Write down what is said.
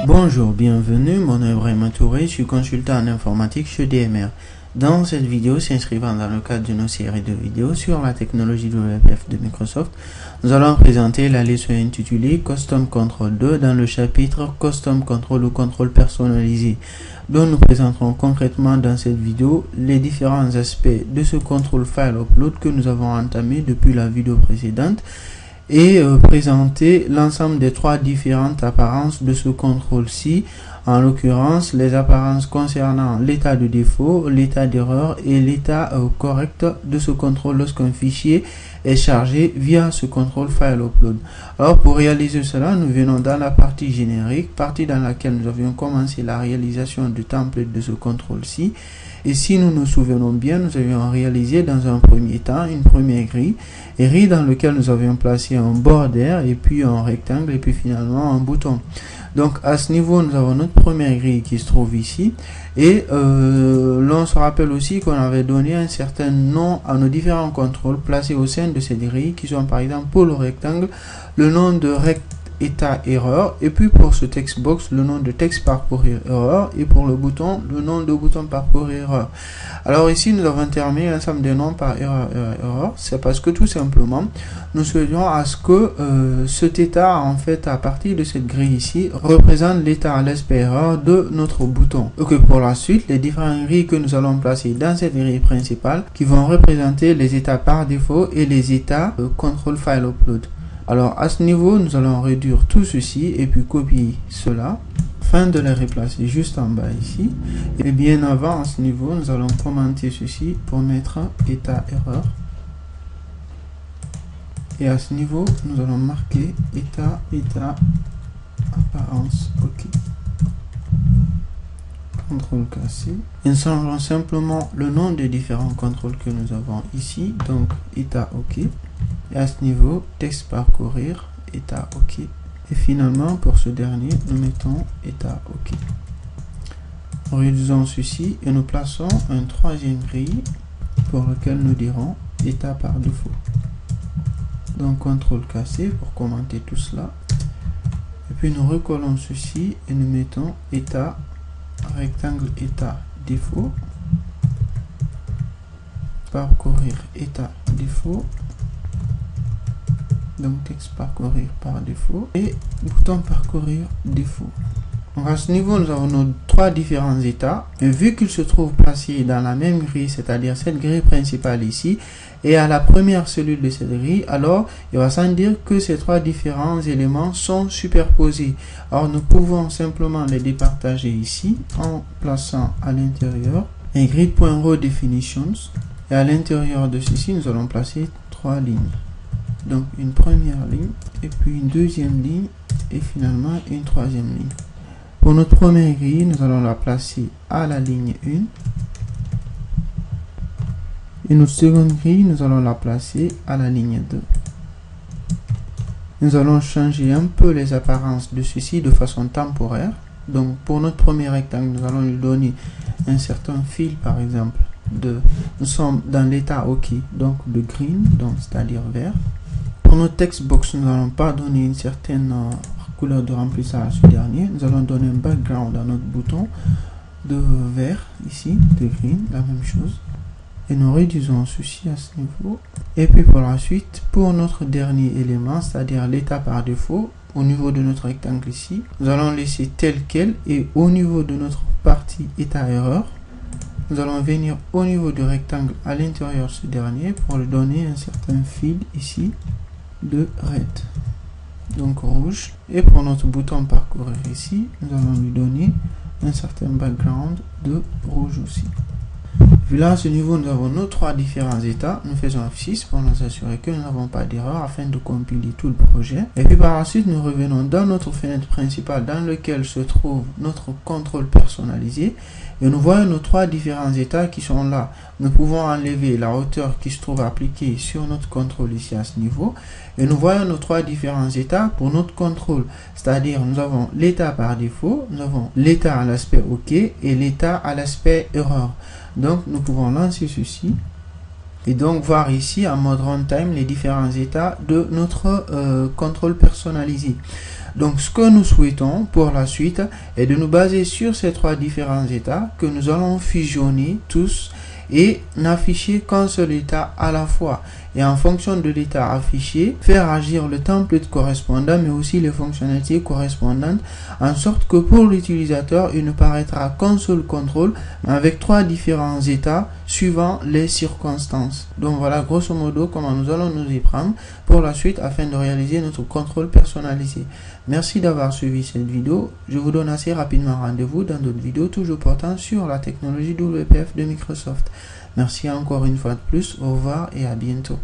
Bonjour, bienvenue, mon nom est Ibrahima Touré, je suis consultant en informatique chez DMR. Dans cette vidéo, s'inscrivant dans le cadre de nos séries de vidéos sur la technologie WPF de Microsoft, nous allons présenter la leçon intitulée Custom Control 2 dans le chapitre Custom Control ou contrôle personnalisé, dont nous présenterons concrètement dans cette vidéo les différents aspects de ce contrôle file upload que nous avons entamé depuis la vidéo précédente et présenter l'ensemble des trois différentes apparences de ce contrôle-ci, en l'occurrence les apparences concernant l'état de défaut, l'état d'erreur et l'état correct de ce contrôle lorsqu'un fichier est chargé via ce contrôle file upload. Alors pour réaliser cela, nous venons dans la partie générique, partie dans laquelle nous avions commencé la réalisation du template de ce contrôle-ci. Et si nous nous souvenons bien, nous avions réalisé dans un premier temps une première grille dans lequel nous avions placé un border et puis un rectangle et puis finalement un bouton. Donc à ce niveau, nous avons notre première grille qui se trouve ici et l'on se rappelle aussi qu'on avait donné un certain nom à nos différents contrôles placés au sein de cette grille qui sont par exemple pour le rectangle le nom de état erreur, et puis pour ce text box le nom de texte parcourir erreur, et pour le bouton le nom de bouton parcourir erreur. Alors ici nous avons terminé l'ensemble des noms par erreur, c'est parce que tout simplement nous souhaitons à ce que cet état en fait à partir de cette grille ici représente l'état à l'aspect erreur de notre bouton. Ok, pour la suite les différentes grilles que nous allons placer dans cette grille principale qui vont représenter les états par défaut et les états control file upload. Alors à ce niveau, nous allons réduire tout ceci et puis copier cela afin de les replacer juste en bas ici. Et bien avant, à ce niveau, nous allons commenter ceci pour mettre état erreur. Et à ce niveau, nous allons marquer état apparence OK. Contrôle cassé. Et nous changerons simplement le nom des différents contrôles que nous avons ici. Donc état OK. Et à ce niveau, texte parcourir, état OK. Et finalement, pour ce dernier, nous mettons état OK. Réduisons ceci et nous plaçons un troisième grille pour lequel nous dirons état par défaut. Donc, contrôle cassé pour commenter tout cela. Et puis, nous recollons ceci et nous mettons état, rectangle état défaut, parcourir état défaut. Donc texte parcourir par défaut et bouton parcourir défaut. Donc à ce niveau, nous avons nos trois différents états. Et vu qu'ils se trouvent placés dans la même grille, c'est-à-dire cette grille principale ici, et à la première cellule de cette grille, alors il va sans dire que ces trois différents éléments sont superposés. Alors nous pouvons simplement les départager ici en plaçant à l'intérieur un grid.row definitions. Et à l'intérieur de ceci, nous allons placer trois lignes. Donc une première ligne et puis une deuxième ligne et finalement une troisième ligne. Pour notre première grille, nous allons la placer à la ligne 1 et notre seconde grille, nous allons la placer à la ligne 2. Nous allons changer un peu les apparences de ceci de façon temporaire. Donc pour notre premier rectangle, nous allons lui donner un certain fil par exemple nous sommes dans l'état OK, donc de green, donc c'est-à-dire vert. Pour notre text box, nous n'allons pas donner une certaine couleur de remplissage à ce dernier. Nous allons donner un background à notre bouton de vert ici, de green, la même chose. Et nous réduisons ceci à ce niveau. Et puis pour la suite, pour notre dernier élément, c'est-à-dire l'état par défaut, au niveau de notre rectangle ici, nous allons laisser tel quel. Et au niveau de notre partie état erreur, nous allons venir au niveau du rectangle à l'intérieur de ce dernier pour lui donner un certain fil ici de red, donc rouge. Et pour notre bouton parcourir ici, nous allons lui donner un certain background de rouge aussi. Puis là, à ce niveau, nous avons nos trois différents états. Nous faisons F6 pour nous assurer que nous n'avons pas d'erreur afin de compiler tout le projet. Et puis par la suite, nous revenons dans notre fenêtre principale dans laquelle se trouve notre contrôle personnalisé. Et nous voyons nos trois différents états qui sont là. Nous pouvons enlever la hauteur qui se trouve appliquée sur notre contrôle ici à ce niveau. Et nous voyons nos trois différents états pour notre contrôle. C'est-à-dire, nous avons l'état par défaut, nous avons l'état à l'aspect OK et l'état à l'aspect erreur. Donc, nous pouvons lancer ceci. Et donc, voir ici en mode runtime les différents états de notre contrôle personnalisé. Donc, ce que nous souhaitons pour la suite est de nous baser sur ces trois différents états que nous allons fusionner tous et n'afficher qu'un seul état à la fois. Et en fonction de l'état affiché, faire agir le template correspondant, mais aussi les fonctionnalités correspondantes, en sorte que pour l'utilisateur, il ne paraîtra qu'un seul contrôle avec trois différents états suivant les circonstances. Donc voilà grosso modo comment nous allons nous y prendre pour la suite afin de réaliser notre contrôle personnalisé. Merci d'avoir suivi cette vidéo. Je vous donne assez rapidement rendez-vous dans d'autres vidéos toujours portant sur la technologie WPF de Microsoft. Merci encore une fois de plus. Au revoir et à bientôt.